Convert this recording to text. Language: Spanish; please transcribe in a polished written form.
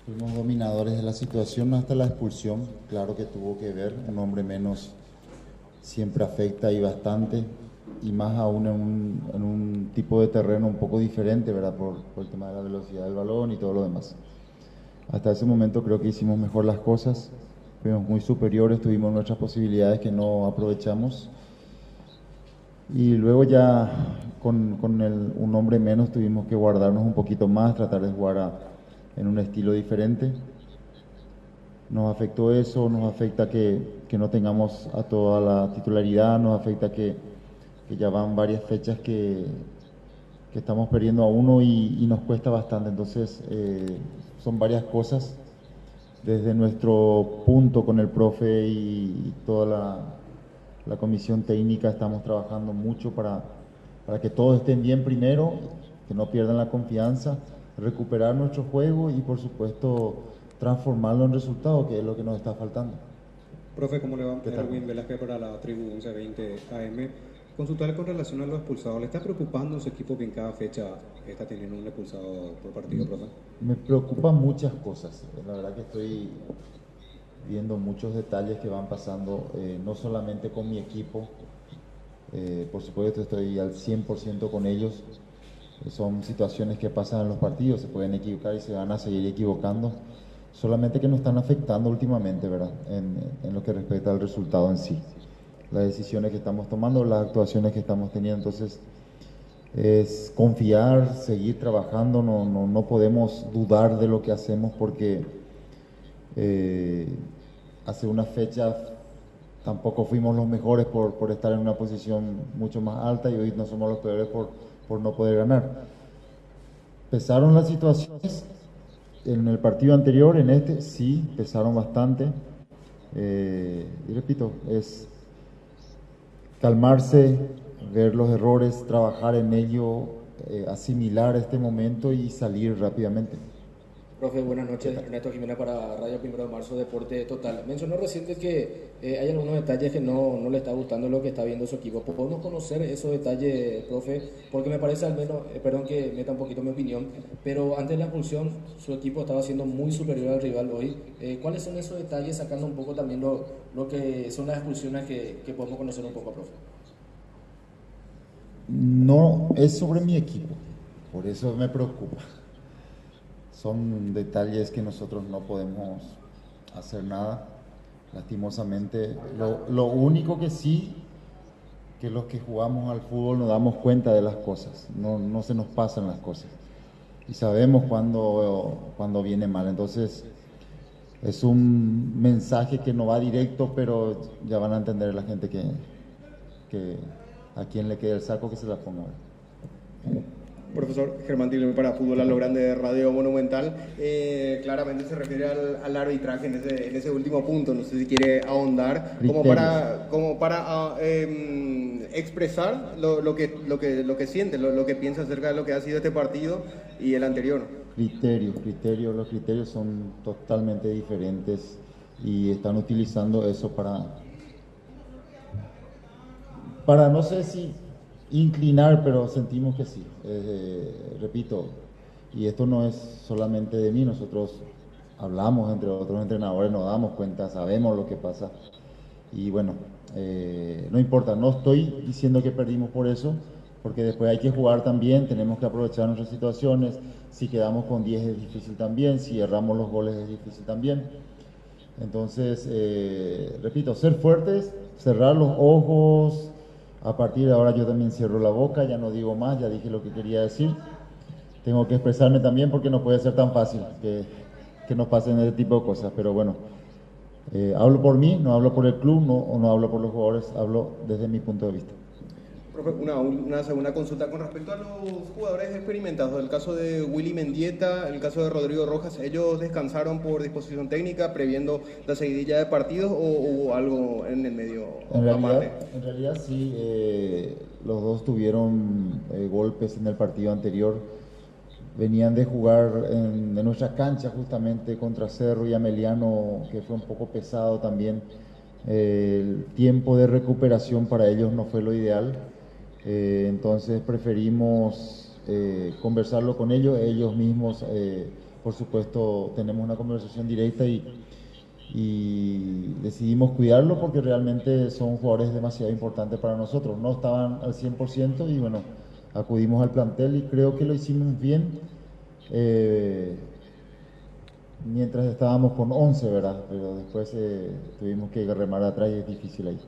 Fuimos dominadores de la situación hasta la expulsión. Claro que tuvo que ver, un hombre menos siempre afecta y bastante, y más aún en un tipo de terreno un poco diferente, ¿verdad? Por el tema de la velocidad del balón y todo lo demás. Hasta ese momento creo que hicimos mejor las cosas, fuimos muy superiores, tuvimos nuestras posibilidades que no aprovechamos, y luego ya un hombre menos tuvimos que guardarnos un poquito más, tratar de jugar en un estilo diferente. Nos afectó eso, nos afecta que no tengamos a toda la titularidad, nos afecta que ya van varias fechas que estamos perdiendo a uno y nos cuesta bastante. Entonces, son varias cosas. Desde nuestro punto con el profe y toda la comisión técnica estamos trabajando mucho para que todos estén bien primero, que no pierdan la confianza, recuperar nuestro juego y por supuesto transformarlo en resultado, que es lo que nos está faltando. Profe, ¿cómo le va? ¿Qué tal? Erwin Velázquez para la tribu 1120 AM. Consultarle con relación a los expulsados. ¿Le está preocupando su equipo que en cada fecha está teniendo un expulsado por partido, profe? Me preocupan muchas cosas. La verdad que estoy viendo muchos detalles que van pasando, no solamente con mi equipo, por supuesto estoy al 100% con ellos. Son situaciones que pasan en los partidos, se pueden equivocar y se van a seguir equivocando, solamente que nos están afectando últimamente, ¿verdad? En lo que respecta al resultado en sí. Las decisiones que estamos tomando, las actuaciones que estamos teniendo, entonces es confiar, seguir trabajando, no podemos dudar de lo que hacemos porque eh, hace unas fechas tampoco fuimos los mejores por estar en una posición mucho más alta y hoy no somos los peores por no poder ganar. Pesaron las situaciones en el partido anterior, en este sí, pesaron bastante. Y repito, es calmarse, ver los errores, trabajar en ello, asimilar este momento y salir rápidamente. Profe, buenas ¿Qué noches. tal? Ernesto Jiménez para Radio Primero de Marzo, Deporte Total. Mencionó reciente que hay algunos detalles que no le está gustando lo que está viendo su equipo. ¿Podemos conocer esos detalles, profe? Porque me parece al menos, perdón que meta un poquito mi opinión, pero antes de la expulsión su equipo estaba siendo muy superior al rival hoy. ¿Cuáles son esos detalles, sacando un poco también lo que son las expulsiones que podemos conocer un poco, profe? No es sobre mi equipo, por eso me preocupa. Son detalles que nosotros no podemos hacer nada, lastimosamente. Lo único que sí, que los que jugamos al fútbol nos damos cuenta de las cosas, no se nos pasan las cosas. Y sabemos cuando viene mal. Entonces, es un mensaje que no va directo, pero ya van a entender la gente que a quien le quede el saco que se la ponga. Profesor Germán Tilme para Fútbol a lo Grande de Radio Monumental. Claramente se refiere al arbitraje en ese último punto. No sé si quiere ahondar como para expresar lo que siente, lo que piensa acerca de lo que ha sido este partido y el anterior. Los criterios son totalmente diferentes y están utilizando eso para no sé si inclinar, pero sentimos que sí. Repito, y esto no es solamente de mí, nosotros hablamos entre otros entrenadores, nos damos cuenta, sabemos lo que pasa. Y bueno, no importa, no estoy diciendo que perdimos por eso, porque después hay que jugar también, tenemos que aprovechar nuestras situaciones. Si quedamos con 10 es difícil también, si erramos los goles es difícil también. Entonces, repito, ser fuertes, cerrar los ojos. A partir de ahora yo también cierro la boca, ya no digo más, ya dije lo que quería decir. Tengo que expresarme también porque no puede ser tan fácil que nos pasen ese tipo de cosas. Pero bueno, hablo por mí, no hablo por el club, no hablo por los jugadores, hablo desde mi punto de vista. Profe, una segunda consulta con respecto a los jugadores experimentados. El caso de Willy Mendieta, el caso de Rodrigo Rojas, ¿ellos descansaron por disposición técnica previendo la seguidilla de partidos o hubo algo en el medio aparte? En realidad sí, los dos tuvieron golpes en el partido anterior. Venían de jugar en nuestra cancha justamente contra Cerro y Ameliano, que fue un poco pesado también. El tiempo de recuperación para ellos no fue lo ideal. Entonces preferimos conversarlo con ellos mismos por supuesto, tenemos una conversación directa y decidimos cuidarlo porque realmente son jugadores demasiado importantes para nosotros. No estaban al 100% y bueno, acudimos al plantel y creo que lo hicimos bien mientras estábamos con 11, ¿verdad? Pero después tuvimos que remar atrás y es difícil ahí.